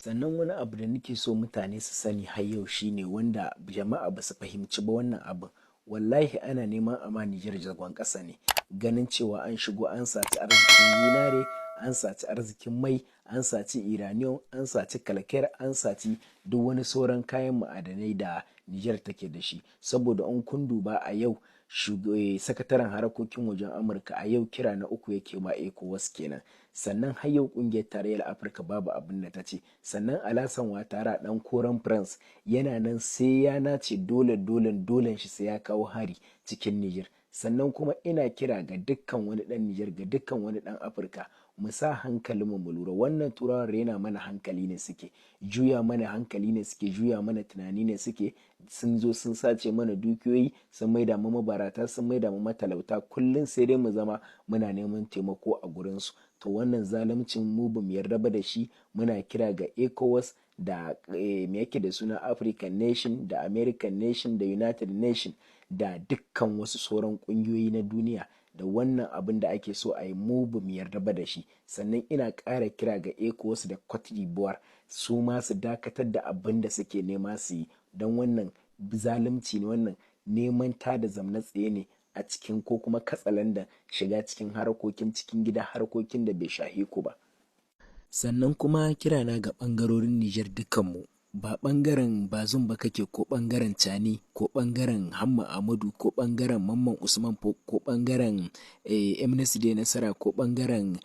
Sannan wani abu da nake so mutane su sani har yau shine wanda jama'a ba su fahimci ba wannan abin. Wallahi ana neman a ma Nijar zagon ƙasa ne. Ganin cewa an shigo an saci arzikin zinare, an saci arzikin mai, an saci iranium, an saci kalakar, an saci duk wani sauran kayan ma'adanai da Nijar take da shi. Saboda in kun duba a yau sakataren harkokin wajen Amurka a yau kira na uku yake ma ECOWAS kenan. Sannan har yau kungiyar tarayyar Afirka babu abin da ta ce. Sannan Alasan Watara dan koren France yana nan sai ya nace dolen shi sai ya kawo hari cikin Nijar. Sannan kuma ina kira ga dukkan wani dan Nijar, ga dukkan wani dan Afirka, mu sa hankalinmu mu lura. Wannan turawan rena mana hankali ne suke, juya mana hankali ne suke, juya mana tunani ne suke. Sun zo sun sace mana dukiyoyi, sun maida mu mabarata, sun maida mu matalauta. Kullum sai dai mu zama muna neman taimako a gurinsu. To wannan zaluncin mu bamu yarda ba da shi. Muna kira ga ECOWAS da me yake da suna African Nation da American Nation da United Nation da dukkan wasu sauran kungiyoyi na duniya da wannan abin da ake so a yi mu bamu yarda ba da shi. Sannan ina ƙara kira ga ECOWAS da Cote d'Ivoire su ma su dakatar da abin da suke nema su yi, don wannan zalunci ne, wannan neman tada zamna tsaye ne a cikin ko kuma katsalandan shiga cikin harkokin cikin gida, harkokin da bai shahe ku ba. Sannan kuma kirana ga ɓangarorin Nijar dukanmu, ba ɓangaren Bazum ba kake, ko ɓangaren Cani, ko ɓangaren Hamma Ahmadu, ko ɓangaren Mamman Usman, ko ɓangaren MNSD Nasara, ko ɓangaren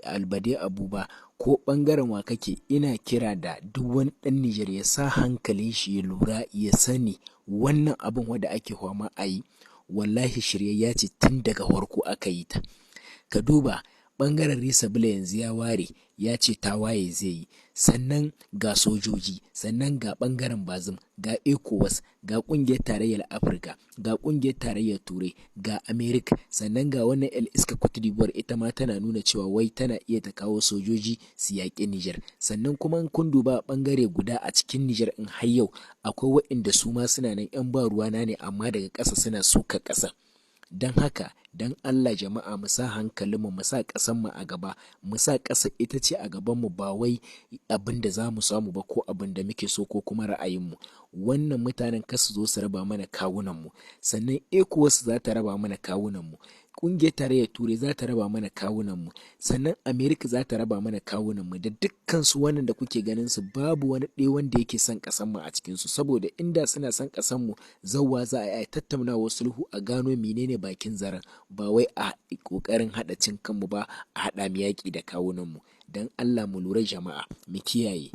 Albade Abuba, ko ɓangaren wa kake. Ina kira da duk wani ɗan Nijar ya sa hankalin shi ya lura, ya sani wannan abin wanda ake fama a yi wallahi shiryayya ce tun daga farko aka yi ta. Ka duba ɓangaren Risabila yanzu ya ware ya ce tawaye zai yi. Sannan ga sojoji, sannan ga ɓangaren Bazum, ga ECOWAS, ga ƙungiyar tarayyar Afirka, ga ƙungiyar tarayyar Turai, ga Amerika, sannan ga wannan El Iska Cote d'Ivoire ita ma tana nuna cewa wai tana iya ta kawo sojoji su yaƙi Nijar. Sannan kuma in kun duba ɓangare guda a cikin Nijar in har yau akwai waɗanda su ma suna nan 'yan ba ruwana ne amma daga ƙasa suna suka ƙasa. Don haka don Allah jama'a mu sa hankalinmu, mu sa ƙasanmu a gaba, mu sa ƙasa ita ce a gabanmu, ba wai abin da za mu samu ba ko abin da muke so ko kuma ra'ayinmu. Wannan mutanen kasu zo su raba mana kawunanmu. Sannan ECOWAS za ta raba mana kawunanmu, ƙungiyar tarayyar Turai za ta raba mana kawunanmu, sannan Amerika za ta raba mana kawunanmu, da dukkansu wannan da kuke ganin su babu wani ɗaya wanda yake son ƙasanmu a cikinsu. Saboda inda suna son ƙasanmu zauwa za a yi tattaunawa sulhu a gano menene bakin zaren, ba wai a ƙoƙarin haɗa cin kanmu ba, a haɗa mu yaƙi da kawunanmu. Don Allah mu lura jama'a, mu kiyaye.